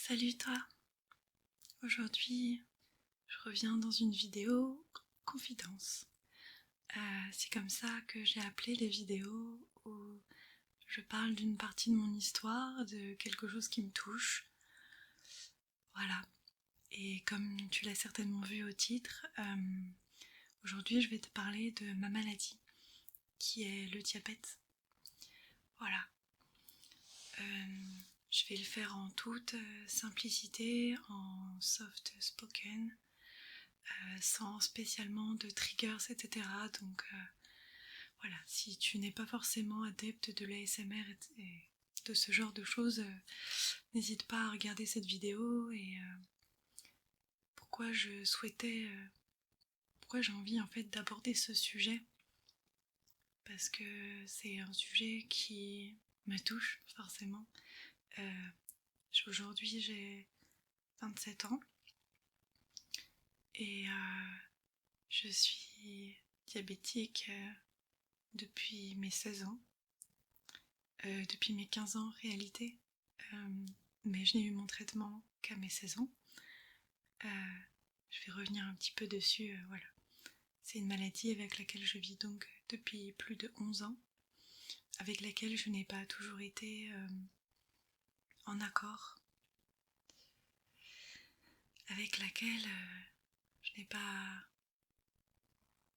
Salut toi. Aujourd'hui, je reviens dans une vidéo confidence. C'est comme ça que j'ai appelé les vidéos où je parle d'une partie de mon histoire, de quelque chose qui me touche. Voilà. Et comme tu l'as certainement vu au titre, aujourd'hui je vais te parler de ma maladie, qui est le diabète. Voilà. Je vais le faire en toute simplicité, en soft spoken, sans spécialement de triggers, etc. Donc voilà, si tu n'es pas forcément adepte de l'ASMR et de ce genre de choses, n'hésite pas à regarder cette vidéo. Et pourquoi je souhaitais, pourquoi j'ai envie en fait d'aborder ce sujet, parce que c'est un sujet qui me touche forcément. Aujourd'hui j'ai 27 ans et je suis diabétique depuis mes 16 ans, depuis mes 15 ans en réalité, mais je n'ai eu mon traitement qu'à mes 16 ans. Je vais revenir un petit peu dessus, voilà. C'est une maladie avec laquelle je vis donc depuis plus de 11 ans, avec laquelle je n'ai pas toujours été en accord, avec laquelle je n'ai pas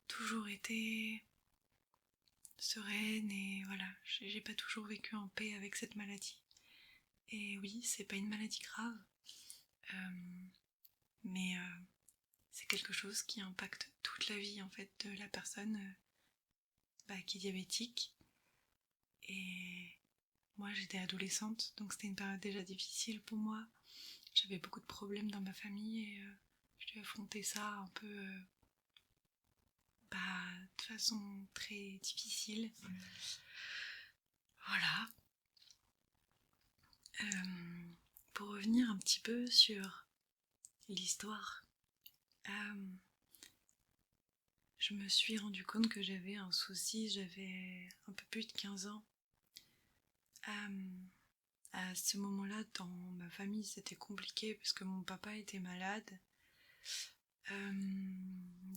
toujours été sereine, et voilà, j'ai pas toujours vécu en paix avec cette maladie. Et oui, c'est pas une maladie grave, mais c'est quelque chose qui impacte toute la vie en fait de la personne qui est diabétique. Et moi j'étais adolescente, donc c'était une période déjà difficile pour moi. J'avais beaucoup de problèmes dans ma famille et je dû affronter ça un peu de façon très difficile. Voilà. Pour revenir un petit peu sur l'histoire, je me suis rendu compte que j'avais un souci, j'avais un peu plus de 15 ans. À ce moment-là, dans ma famille, c'était compliqué parce que mon papa était malade.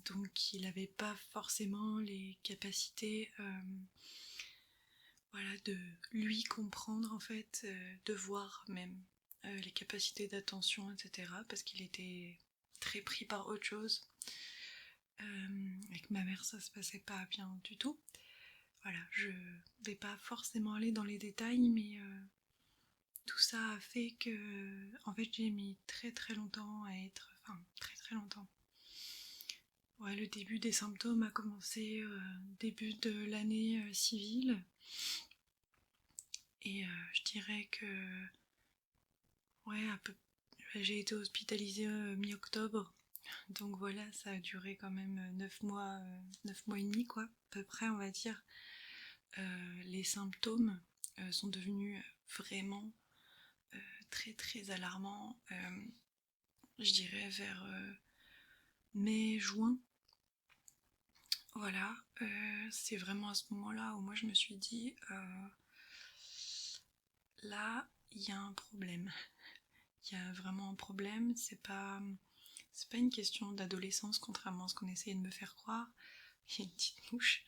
Donc il n'avait pas forcément les capacités de lui comprendre en fait, de voir même les capacités d'attention, etc. Parce qu'il était très pris par autre chose. Avec ma mère, ça se passait pas bien du tout. Voilà, je vais pas forcément aller dans les détails, mais tout ça a fait que, en fait, j'ai mis très très longtemps à être, très très longtemps. Ouais, le début des symptômes a commencé début de l'année civile, et je dirais que, ouais, j'ai été hospitalisée mi-octobre. Donc voilà, ça a duré quand même 9 mois, 9 mois et demi, quoi, à peu près, on va dire. Les symptômes sont devenus vraiment très très alarmants, je dirais vers mai-juin. Voilà, c'est vraiment à ce moment-là où moi je me suis dit, là, il y a un problème. Il y a vraiment un problème, c'est pas une question d'adolescence, contrairement à ce qu'on essayait de me faire croire. Il y a une petite mouche.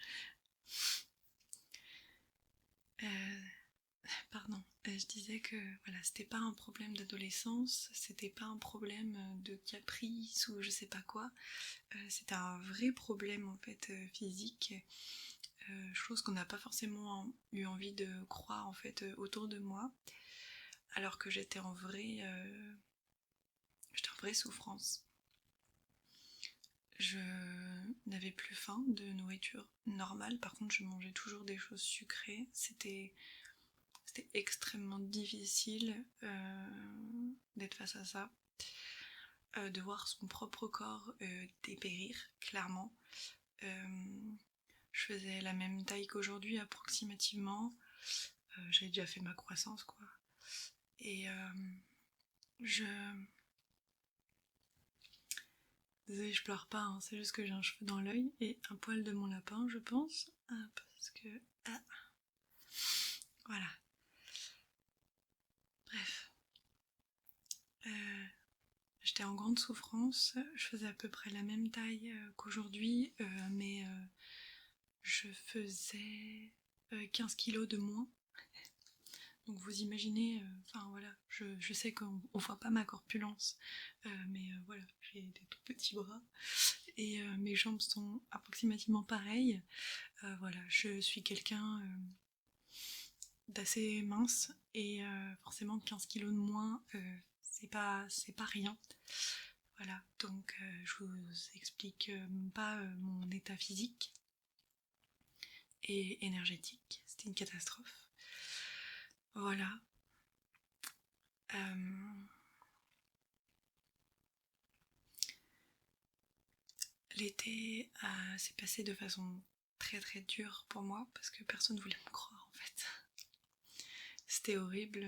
Pardon, je disais que voilà, c'était pas un problème d'adolescence, c'était pas un problème de caprice ou je sais pas quoi, c'était un vrai problème en fait physique, chose qu'on n'a pas forcément eu envie de croire en fait autour de moi, alors que j'étais en vraie souffrance. Je n'avais plus faim de nourriture normale, par contre je mangeais toujours des choses sucrées. C'était extrêmement difficile d'être face à ça, de voir son propre corps dépérir, clairement. Je faisais la même taille qu'aujourd'hui approximativement, j'avais déjà fait ma croissance quoi. Et je... Désolée, je pleure pas, hein, c'est juste que j'ai un cheveu dans l'œil et un poil de mon lapin, je pense, parce que... voilà. Bref. j'étais en grande souffrance, je faisais à peu près la même taille qu'aujourd'hui, mais je faisais 15 kilos de moins. Donc vous imaginez, enfin voilà, je sais qu'on voit pas ma corpulence, mais voilà, j'ai des tout petits bras et mes jambes sont approximativement pareilles. Voilà, je suis quelqu'un d'assez mince et forcément 15 kilos de moins, c'est pas rien. Voilà, donc je vous explique pas mon état physique et énergétique, c'était une catastrophe. Voilà. L'été s'est passé de façon très très dure pour moi parce que personne ne voulait me croire en fait. C'était horrible.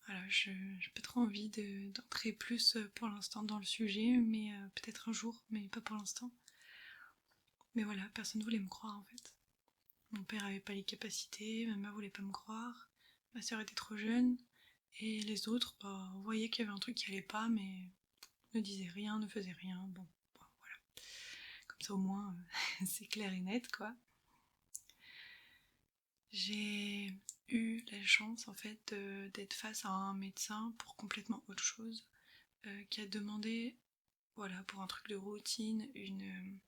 Voilà, j'ai pas trop envie d'entrer plus pour l'instant dans le sujet, mais peut-être un jour, mais pas pour l'instant. Mais voilà, personne ne voulait me croire en fait. Mon père avait pas les capacités, ma mère voulait pas me croire, ma soeur était trop jeune, et les autres, bah, voyaient qu'il y avait un truc qui allait pas, mais ne disaient rien, ne faisaient rien. Bon, voilà. Comme ça au moins, c'est clair et net, quoi. J'ai eu la chance en fait d'être face à un médecin pour complètement autre chose, qui a demandé, voilà, pour un truc de routine, une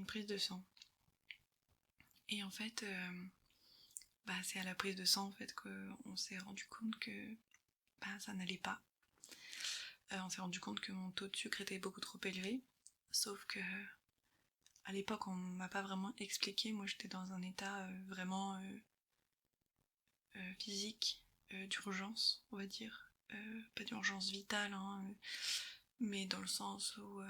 prise de sang. Et en fait, bah, c'est à la prise de sang en fait qu'on s'est rendu compte que bah, ça n'allait pas. On s'est rendu compte que mon taux de sucre était beaucoup trop élevé, sauf que à l'époque on m'a pas vraiment expliqué. Moi j'étais dans un état vraiment physique, d'urgence, on va dire. Pas d'urgence vitale, hein, mais dans le sens où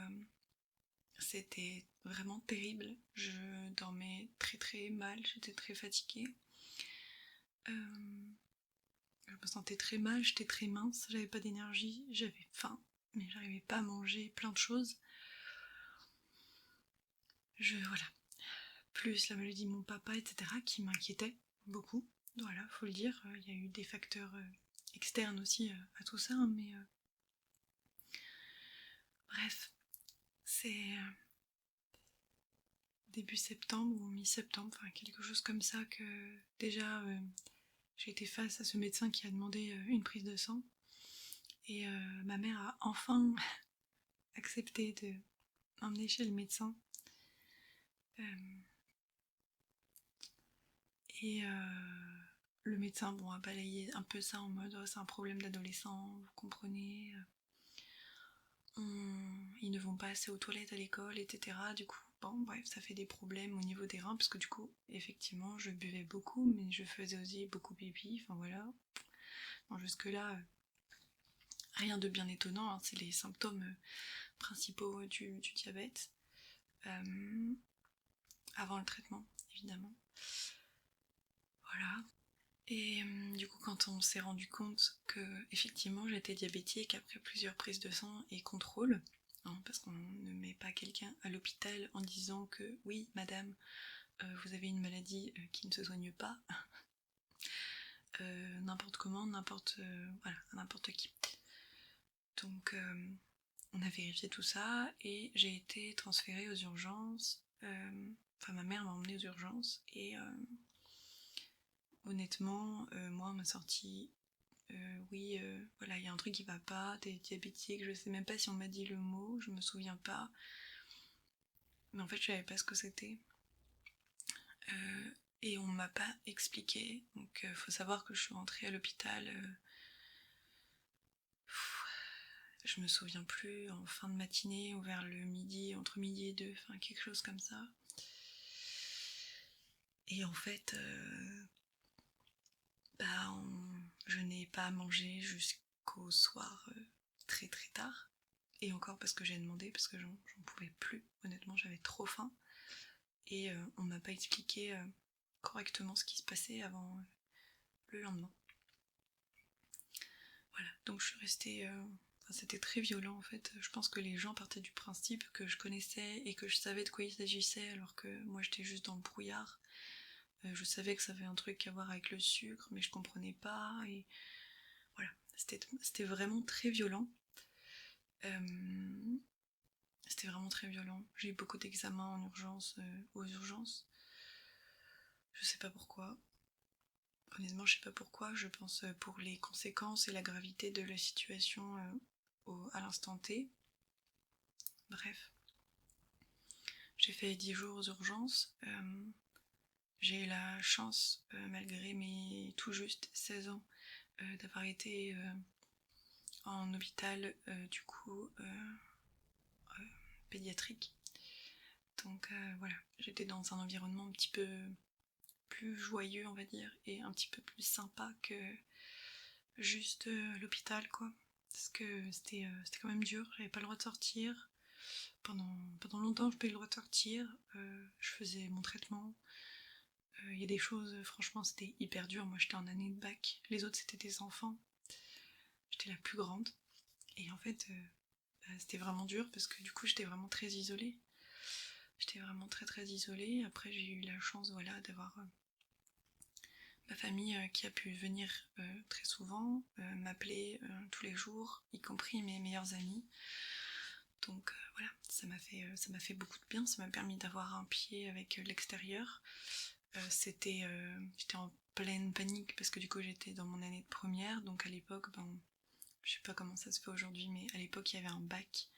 c'était vraiment terrible. Je dormais très très mal, j'étais très fatiguée. Je me sentais très mal, j'étais très mince, j'avais pas d'énergie, j'avais faim, mais j'arrivais pas à manger plein de choses. Voilà. Plus la maladie de mon papa, etc., qui m'inquiétait beaucoup. Voilà, faut le dire, il y a eu des facteurs externes aussi à tout ça, hein, mais bref, c'est début septembre ou mi-septembre, enfin quelque chose comme ça, que déjà j'ai été face à ce médecin qui a demandé une prise de sang. Et ma mère a enfin accepté de m'emmener chez le médecin. Et le médecin, bon, a balayé un peu ça en mode oh, c'est un problème d'adolescent, vous comprenez. Ils ne vont pas assez aux toilettes à l'école, etc. Du coup, bon, bref, ça fait des problèmes au niveau des reins, parce que du coup, effectivement, je buvais beaucoup, mais je faisais aussi beaucoup pipi, enfin voilà. Bon, jusque-là, rien de bien étonnant, hein, c'est les symptômes principaux du diabète. Avant le traitement, évidemment. Voilà. Et du coup, quand on s'est rendu compte que effectivement j'étais diabétique après plusieurs prises de sang et contrôles, hein, parce qu'on ne met pas quelqu'un à l'hôpital en disant que oui, madame, vous avez une maladie qui ne se soigne pas, n'importe comment, voilà, n'importe qui. Donc, on a vérifié tout ça et j'ai été transférée aux urgences. Enfin, ma mère m'a emmenée aux urgences et honnêtement, moi, on m'a sorti oui, voilà, il y a un truc qui va pas, t'es diabétique, je sais même pas si on m'a dit le mot, je me souviens pas. Mais en fait, je savais pas ce que c'était. Et on m'a pas expliqué. Donc, faut savoir que je suis rentrée à l'hôpital. Je me souviens plus, en fin de matinée ou vers le midi, entre midi et deux, enfin quelque chose comme ça. Et en fait, bah, je n'ai pas mangé jusqu'au soir très très tard. Et encore parce que j'ai demandé, parce que j'en pouvais plus. Honnêtement, j'avais trop faim. Et on m'a pas expliqué correctement ce qui se passait avant le lendemain. Voilà, donc je suis restée... Enfin, c'était très violent en fait. Je pense que les gens partaient du principe que je connaissais et que je savais de quoi il s'agissait, alors que moi j'étais juste dans le brouillard. Je savais que ça avait un truc à voir avec le sucre, mais je comprenais pas. Et voilà, c'était vraiment très violent. C'était vraiment très violent. J'ai eu beaucoup d'examens en urgence, aux urgences. Je sais pas pourquoi. Honnêtement, je sais pas pourquoi. Je pense pour les conséquences et la gravité de la situation à l'instant T. Bref. J'ai fait 10 jours aux urgences. J'ai eu la chance, malgré mes tout juste 16 ans, d'avoir été en hôpital, du coup, pédiatrique. Donc voilà, j'étais dans un environnement un petit peu plus joyeux, on va dire, et un petit peu plus sympa que juste l'hôpital, quoi. Parce que c'était quand même dur, j'avais pas le droit de sortir. Pendant longtemps, je pas eu le droit de sortir. Je faisais mon traitement. Il y a des choses, franchement, c'était hyper dur. Moi, j'étais en année de bac. Les autres, c'était des enfants. J'étais la plus grande. Et en fait, c'était vraiment dur parce que du coup, j'étais vraiment très isolée. J'étais vraiment très très isolée. Après, j'ai eu la chance, voilà, d'avoir ma famille qui a pu venir très souvent, m'appeler tous les jours, y compris mes meilleurs amis. Donc voilà, ça m'a fait beaucoup de bien. Ça m'a permis d'avoir un pied avec l'extérieur. J'étais en pleine panique parce que du coup j'étais dans mon année de première, donc à l'époque, je sais pas comment ça se fait aujourd'hui, mais à l'époque il y avait un bac.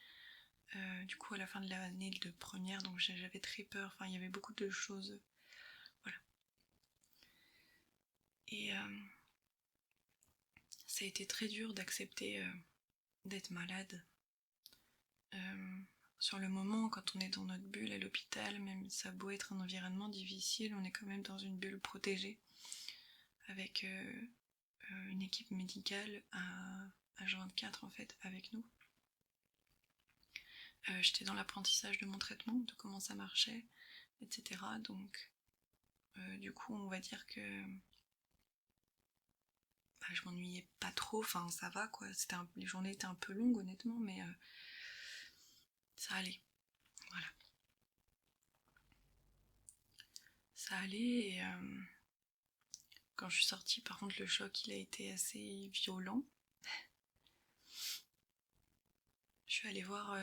Du coup à la fin de l'année de première, donc j'avais très peur, enfin il y avait beaucoup de choses, voilà. Et ça a été très dur d'accepter d'être malade. Euh, sur le moment, quand on est dans notre bulle à l'hôpital, même ça a beau être un environnement difficile, on est quand même dans une bulle protégée, avec une équipe médicale à H24 en fait avec nous. J'étais dans l'apprentissage de mon traitement, de comment ça marchait, etc. Donc du coup on va dire que je m'ennuyais pas trop, enfin ça va quoi, les journées étaient un peu longues honnêtement, mais ça allait, voilà. Ça allait et quand je suis sortie par contre le choc il a été assez violent. Je suis allée voir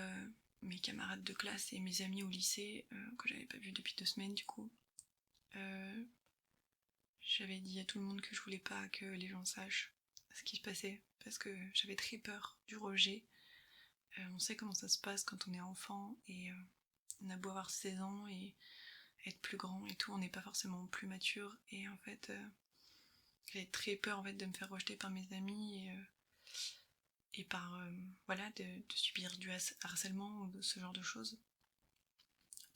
mes camarades de classe et mes amis au lycée que j'avais pas vu depuis 2 semaines du coup. J'avais dit à tout le monde que je voulais pas que les gens sachent ce qui se passait parce que j'avais très peur du rejet. On sait comment ça se passe quand on est enfant et on a beau avoir 16 ans et être plus grand et tout, on n'est pas forcément plus mature et en fait j'avais très peur en fait de me faire rejeter par mes amis et par voilà de subir du harcèlement ou de ce genre de choses.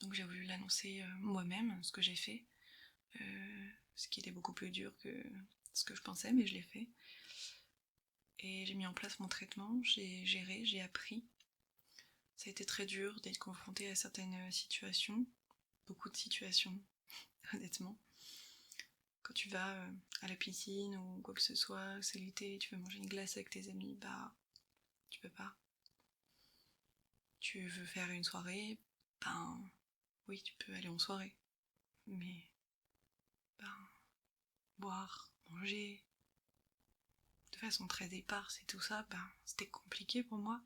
Donc j'ai voulu l'annoncer moi-même, ce que j'ai fait, ce qui était beaucoup plus dur que ce que je pensais, mais je l'ai fait. Et j'ai mis en place mon traitement, j'ai géré, j'ai appris. Ça a été très dur d'être confrontée à certaines situations, beaucoup de situations, honnêtement. Quand tu vas à la piscine ou quoi que ce soit, c'est l'été, tu veux manger une glace avec tes amis, tu peux pas. Tu veux faire une soirée, oui, tu peux aller en soirée. Mais, boire, manger, de façon très éparse et tout ça, c'était compliqué pour moi.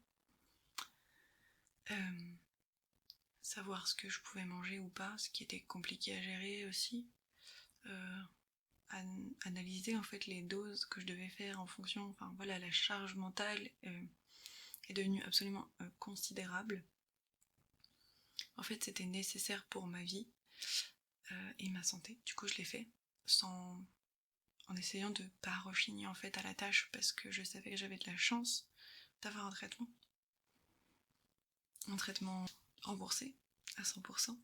Savoir ce que je pouvais manger ou pas, ce qui était compliqué à gérer aussi. Euh, Analyser en fait les doses que je devais faire en fonction, enfin voilà, la charge mentale est devenue absolument considérable. En fait, c'était nécessaire pour ma vie et ma santé. Du coup, je l'ai fait en essayant de pas rechigner en fait à la tâche parce que je savais que j'avais de la chance d'avoir un traitement remboursé à 100%.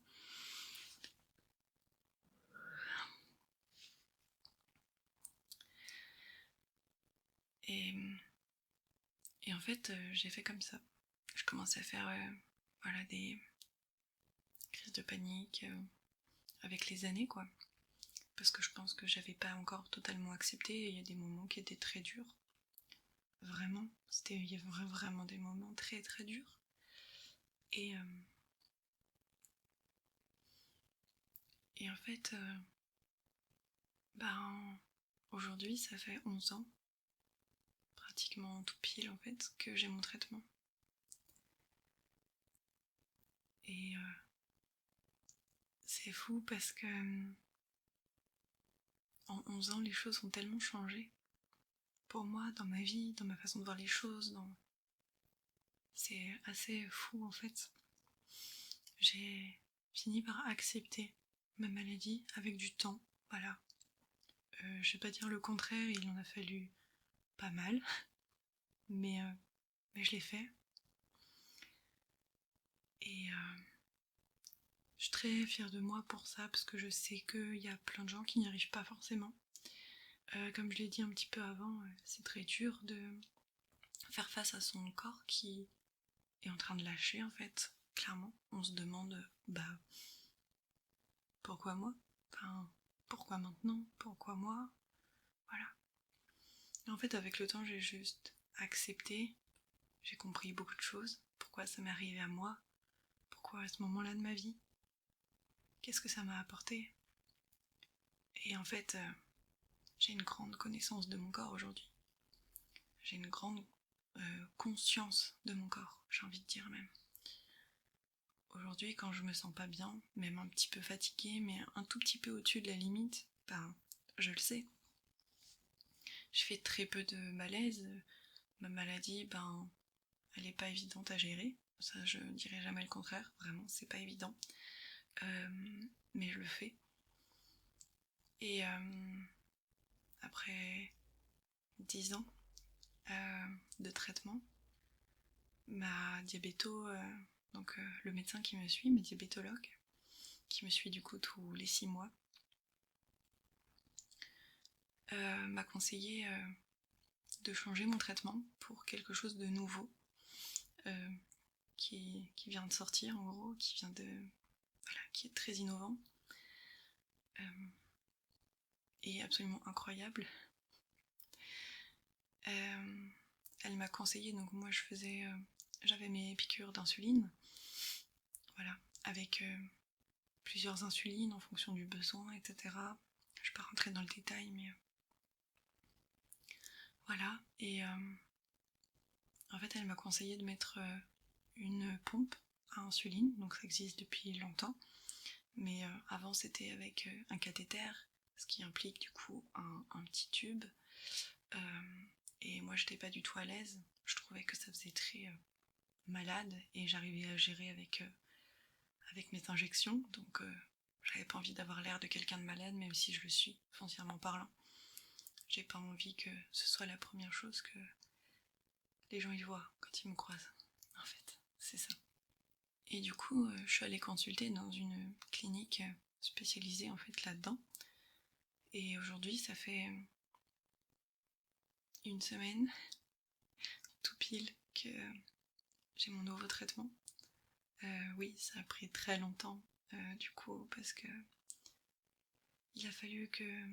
Et en fait, j'ai fait comme ça. Je commençais à faire voilà, des crises de panique avec les années, quoi. Parce que je pense que j'avais pas encore totalement accepté. Et il y a des moments qui étaient très durs. Vraiment. Il y avait vraiment des moments très très durs. Et, et en fait, aujourd'hui, ça fait 11 ans, pratiquement tout pile en fait que j'ai mon traitement. Et c'est fou parce que en 11 ans les choses ont tellement changé. Pour moi, dans ma vie, dans ma façon de voir les choses, c'est assez fou en fait. J'ai fini par accepter ma maladie avec du temps, voilà. Je vais pas dire le contraire, il en a fallu pas mal, mais je l'ai fait. Et je suis très fière de moi pour ça, parce que je sais qu'il y a plein de gens qui n'y arrivent pas forcément. Comme je l'ai dit un petit peu avant, c'est très dur de faire face à son corps qui est en train de lâcher en fait. Clairement, on se demande, pourquoi moi? Enfin, pourquoi maintenant? Pourquoi moi? Voilà. Et en fait, avec le temps, j'ai juste accepté, j'ai compris beaucoup de choses. Pourquoi ça m'est arrivé à moi? Pourquoi à ce moment-là de ma vie? Qu'est-ce que ça m'a apporté? Et en fait, j'ai une grande connaissance de mon corps aujourd'hui. J'ai une grande conscience de mon corps, j'ai envie de dire même. Aujourd'hui, quand je me sens pas bien, même un petit peu fatiguée, mais un tout petit peu au-dessus de la limite, je le sais. Je fais très peu de malaise. Ma maladie, elle est pas évidente à gérer. Ça, je dirais jamais le contraire. Vraiment, c'est pas évident. Mais je le fais. Et après 10 ans de traitement, ma diabéto, donc le médecin qui me suit, ma diabétologue, qui me suit du coup tous les 6 mois, m'a conseillé de changer mon traitement pour quelque chose de nouveau qui vient de sortir en gros, qui est très innovant et absolument incroyable. Elle m'a conseillé, donc moi j'avais mes piqûres d'insuline, voilà, avec plusieurs insulines en fonction du besoin, etc. Je vais pas rentrer dans le détail, mais voilà. Et en fait, elle m'a conseillé de mettre une pompe à insuline, donc ça existe depuis longtemps, mais avant c'était avec un cathéter, ce qui implique du coup un petit tube. Et moi j'étais pas du tout à l'aise, je trouvais que ça faisait très malade et j'arrivais à gérer avec mes injections, donc j'avais pas envie d'avoir l'air de quelqu'un de malade, même si je le suis, foncièrement parlant. J'ai pas envie que ce soit la première chose que les gens y voient quand ils me croisent, en fait, c'est ça. Et du coup, je suis allée consulter dans une clinique spécialisée en fait là-dedans. Et aujourd'hui, ça fait une semaine, tout pile, que j'ai mon nouveau traitement. Oui, ça a pris très longtemps, du coup, parce que il a fallu que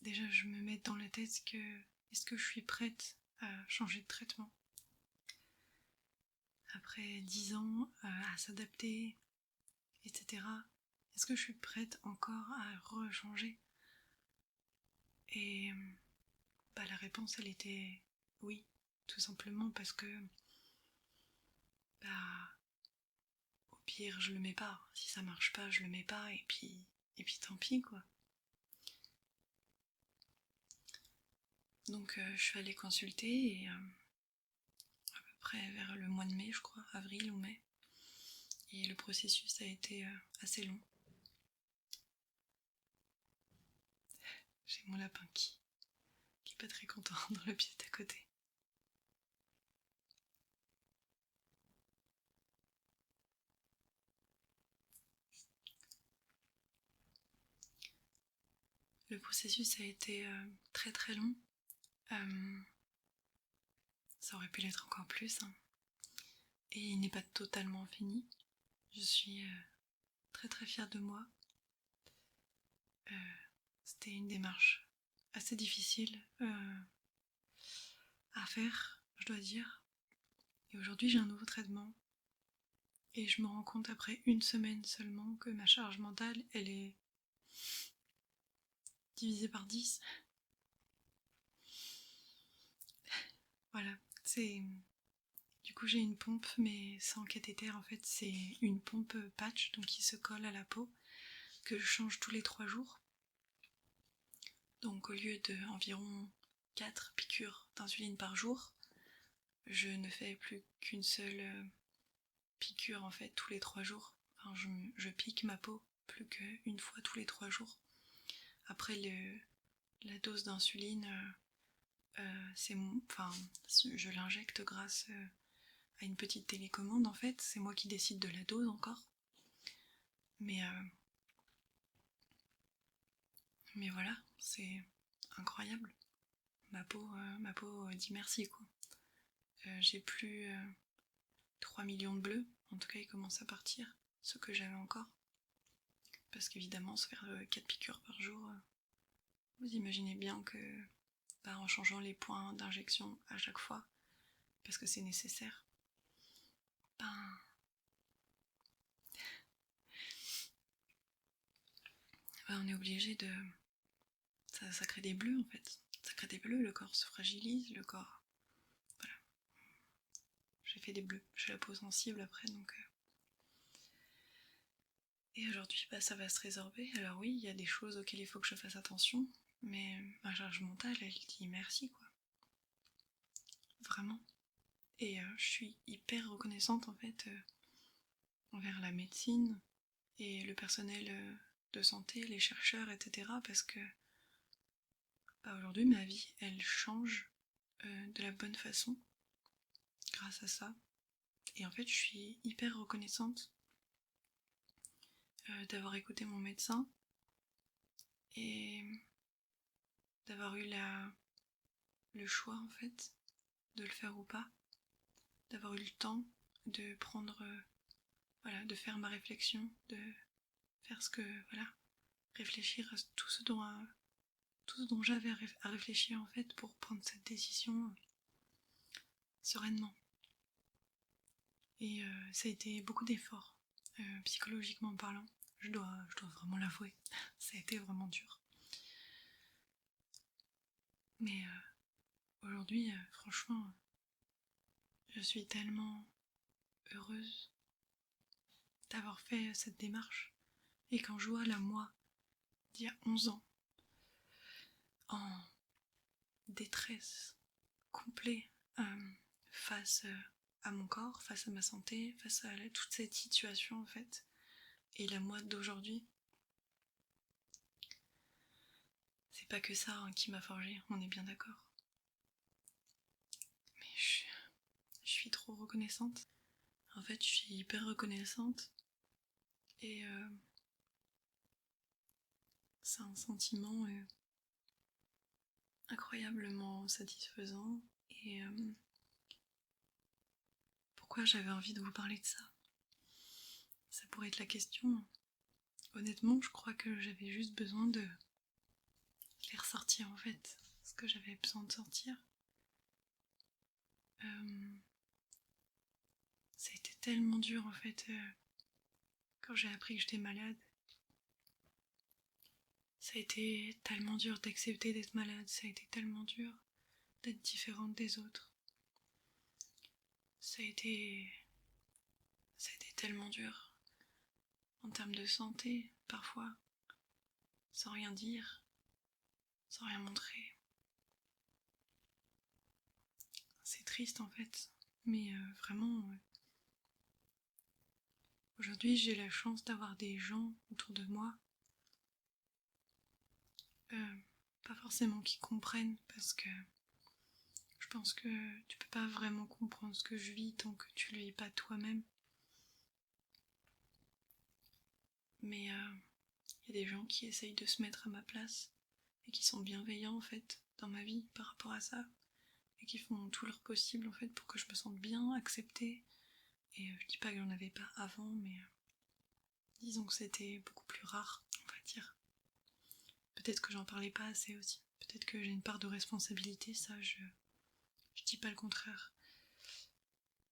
déjà je me mette dans la tête que est-ce que je suis prête à changer de traitement après 10 ans à s'adapter, etc. Est-ce que je suis prête encore à rechanger? Et la réponse elle était oui, tout simplement parce que au pire je le mets pas, si ça marche pas je le mets pas et puis tant pis quoi. Donc je suis allée consulter et à peu près vers le mois de mai je crois, avril ou mai, et le processus a été assez long. J'ai mon lapin qui est pas très content dans le pied d'à côté. Le processus a été très très long. Ça aurait pu l'être encore plus. Hein. Et il n'est pas totalement fini. Je suis très très fière de moi. C'était une démarche assez difficile à faire, je dois dire. Et aujourd'hui j'ai un nouveau traitement. Et je me rends compte après une semaine seulement que ma charge mentale, elle est divisée par 10. c'est... Du coup j'ai une pompe mais sans cathéter en fait, c'est une pompe patch donc qui se colle à la peau que je change tous les 3 jours. Donc au lieu de environ 4 piqûres d'insuline par jour, je ne fais plus qu'une seule piqûre en fait tous les 3 jours. Enfin, je pique ma peau plus qu'une fois tous les 3 jours. Après la dose d'insuline, je l'injecte grâce à une petite télécommande en fait, c'est moi qui décide de la dose encore. Mais voilà, c'est incroyable. Ma peau dit merci quoi. J'ai plus 3 millions de bleus, en tout cas ils commencent à partir, ceux que j'avais encore. Parce qu'évidemment, se faire 4 piqûres par jour, vous imaginez bien que en changeant les points d'injection à chaque fois, parce que c'est nécessaire, on est obligé de... Ça crée des bleus en fait. Ça crée des bleus, le corps se fragilise, le corps... Voilà. J'ai fait des bleus, j'ai la peau sensible après donc... Et aujourd'hui, ça va se résorber. Alors oui, il y a des choses auxquelles il faut que je fasse attention, mais ma charge mentale, elle dit merci quoi. Vraiment. Et je suis hyper reconnaissante en fait envers la médecine et le personnel de santé, les chercheurs, etc. Parce que aujourd'hui, ma vie, elle change de la bonne façon grâce à ça. Et en fait, je suis hyper reconnaissante d'avoir écouté mon médecin et d'avoir eu le choix en fait de le faire ou pas, d'avoir eu le temps de prendre, de faire ma réflexion, de faire réfléchir à tout ce dont j'avais à réfléchir en fait pour prendre cette décision sereinement. Et ça a été beaucoup d'efforts, psychologiquement parlant. Je dois vraiment l'avouer, ça a été vraiment dur. Mais aujourd'hui, franchement, je suis tellement heureuse d'avoir fait cette démarche. Et quand je vois la moi d'il y a 11 ans, en détresse complète face à mon corps, face à ma santé, face à toute cette situation en fait, et la moi d'aujourd'hui, c'est pas que ça qui m'a forgée, on est bien d'accord. Mais je suis trop reconnaissante. En fait, je suis hyper reconnaissante et c'est un sentiment incroyablement satisfaisant. Et pourquoi j'avais envie de vous parler de ça? Ça pourrait être la question. Honnêtement, je crois que j'avais juste besoin de les ressortir en fait, ce que j'avais besoin de sortir. Ça a été tellement dur en fait quand j'ai appris que j'étais malade. Ça a été tellement dur d'accepter d'être malade, ça a été tellement dur d'être différente des autres. Ça a été tellement dur en termes de santé, parfois, sans rien dire, sans rien montrer. C'est triste en fait, mais vraiment, aujourd'hui j'ai la chance d'avoir des gens autour de moi, pas forcément qui comprennent, parce que je pense que tu peux pas vraiment comprendre ce que je vis tant que tu le vis pas toi-même. Mais y a des gens qui essayent de se mettre à ma place et qui sont bienveillants en fait dans ma vie par rapport à ça et qui font tout leur possible en fait pour que je me sente bien, acceptée. Et je dis pas que j'en avais pas avant, mais disons que c'était beaucoup plus rare, on va dire. Peut-être que j'en parlais pas assez aussi. Peut-être que j'ai une part de responsabilité, ça je dis pas le contraire.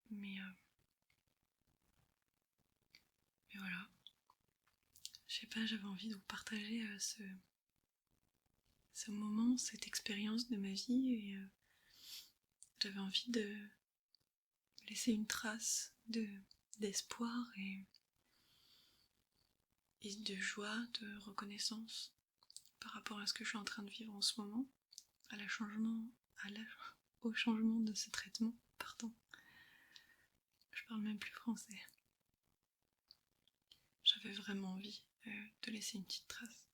Mais voilà. Je sais pas, j'avais envie de vous partager ce moment, cette expérience de ma vie et j'avais envie de laisser une trace d'espoir et de joie, de reconnaissance par rapport à ce que je suis en train de vivre en ce moment, au changement de ce traitement, pardon. Je parle même plus français. J'avais vraiment envie de laisser une petite trace.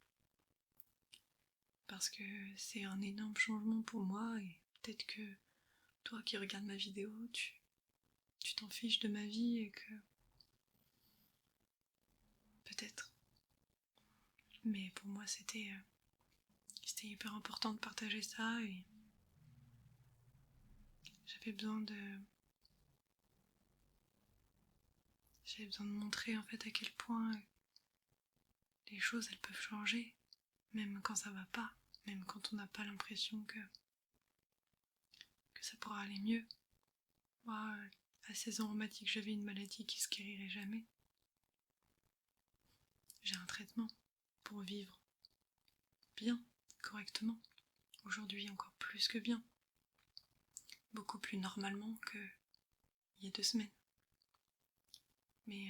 Parce que c'est un énorme changement pour moi et peut-être que toi qui regardes ma vidéo, tu t'en fiches de ma vie et que... Peut-être. Mais pour moi c'était hyper important de partager ça et j'avais besoin de montrer en fait à quel point les choses elles peuvent changer, même quand ça va pas, même quand on n'a pas l'impression que ça pourra aller mieux. Moi, à 16 ans, on m'a dit que j'avais une maladie qui se guérirait jamais. J'ai un traitement pour vivre bien, correctement. Aujourd'hui, encore plus que bien. Beaucoup plus normalement qu'il y a 2 semaines. Mais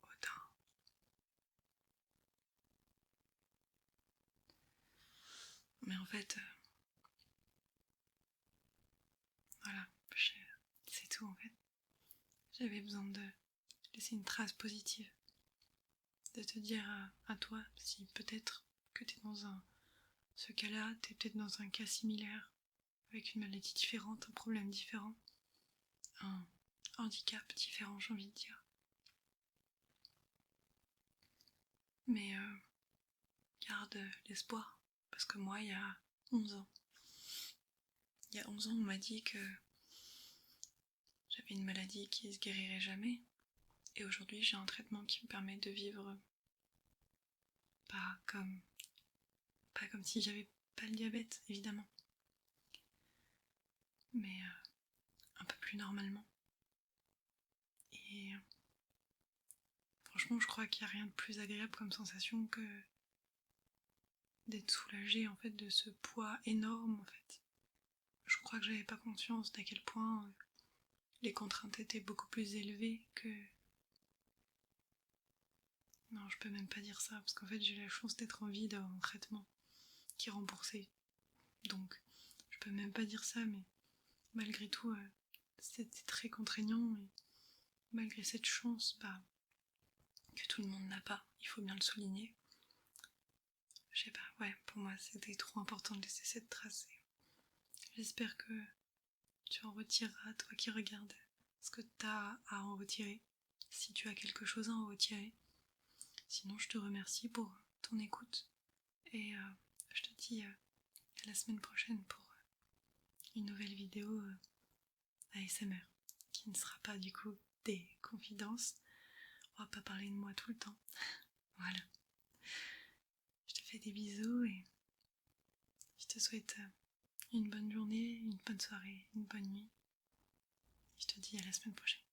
Odin. Mais en fait, voilà, c'est tout en fait. J'avais besoin de laisser une trace positive. De te dire à toi, si peut-être que t'es dans ce cas-là, t'es peut-être dans un cas similaire, avec une maladie différente, un problème différent, un handicap différent, j'ai envie de dire. Mais garde l'espoir, parce que moi, il y a 11 ans, on m'a dit que j'avais une maladie qui se guérirait jamais, et aujourd'hui, j'ai un traitement qui me permet de vivre pas comme si j'avais pas le diabète, évidemment, mais un peu plus normalement. Et franchement, je crois qu'il n'y a rien de plus agréable comme sensation que d'être soulagée en fait de ce poids énorme en fait. Je crois que j'avais pas conscience d'à quel point les contraintes étaient beaucoup plus élevées que... Non, je peux même pas dire ça parce qu'en fait j'ai la chance d'être en vie, d'avoir un traitement qui est remboursé. Donc je peux même pas dire ça, mais malgré tout c'était très contraignant et malgré cette chance que tout le monde n'a pas, il faut bien le souligner. Je sais pas, ouais, pour moi c'était trop important de laisser cette trace. J'espère que tu en retireras, toi qui regardes, ce que tu as à en retirer, si tu as quelque chose à en retirer. Sinon, je te remercie pour ton écoute et je te dis à la semaine prochaine pour une nouvelle vidéo ASMR qui ne sera pas du coup des confidences. On va pas parler de moi tout le temps. Voilà. Je te fais des bisous et je te souhaite une bonne journée, une bonne soirée, une bonne nuit. Je te dis à la semaine prochaine.